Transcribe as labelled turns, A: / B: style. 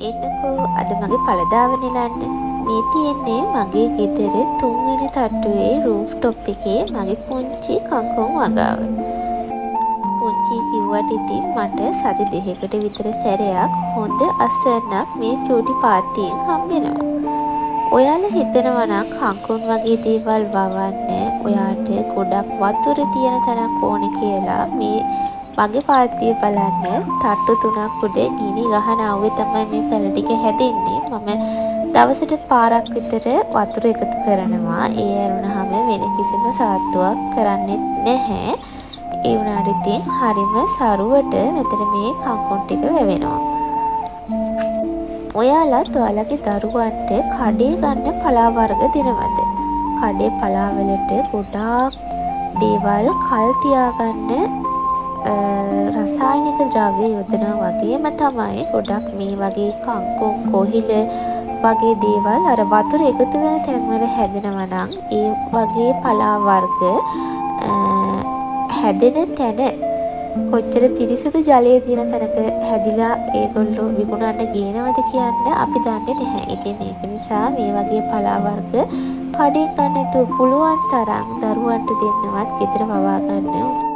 A: එන්නකෝ අද මගේ පළදාව නෙලන්න. මේ තියෙන්නේ මගේ ගෙදර 3 වෙනි තට්ටුවේ රූෆ් টොප් එකේ මගේ පුංචි කංකුම් වගාව. පුංචි කිව්වට ඉතින් මට සති දෙකකට විතර සැරයක් හොඳ අස්වැන්නක් මේ චූටි පාත්තියෙන් හම්බෙනවා. ඔයාලා හිතනවා නම් කංකුම් වගේ දේවල් වවන්න ඔයාට ගොඩක් වතුර තියෙන තැනක් ඕනේ කියලා මේ මගේ පාත්තිය බලන්න තට්ටු 3ක් උඩ ගිනි ගහන අවුවේ තමයි මේ පැල ටික හැදෙන්නේ. මම දවසට පාරක් විතර වතුර එකතු කරනවා. ඒ ඇරුණාම වෙන කිසිම සාත්තුවක් කරන්නෙත් නැහැ. ඒ වුණාට ඉතින් හරිම සරුවට මෙතන මේ කංකුම් ටික වැවෙනවා. ඔයාලත් ඔයාලගේ දරුවන්ට කඩේ ගන්න පලා වර්ග දෙනවද? කඩේ පලා වලට ගොඩාක් දේවල් කල් තියාගන්න රසායනික ද්‍රව්‍ය යොදනවා වගේම තමයි ගොඩක් මේ වගේ කංකුම් කොහිල වගේ දේවල් අර වතුර එකතු වෙන තැන්වල හැදෙනවා නම් ඒ වගේ පලා වර්ග හැදෙන තැන කොච්චර පිරිසිදු ජලයේ තියෙන තැනක හැදිලා ඒගොල්ලෝ විකුණන්න ගේනවද කියන්න අපි දන්නේ නැහැ. ඉතින් ඒක නිසා මේ වගේ පලා වර්ග කඩේ ගන්න පුළුවන් තරම් දරුවන්ට දෙන්නවත් ගෙදර වවා ගන්න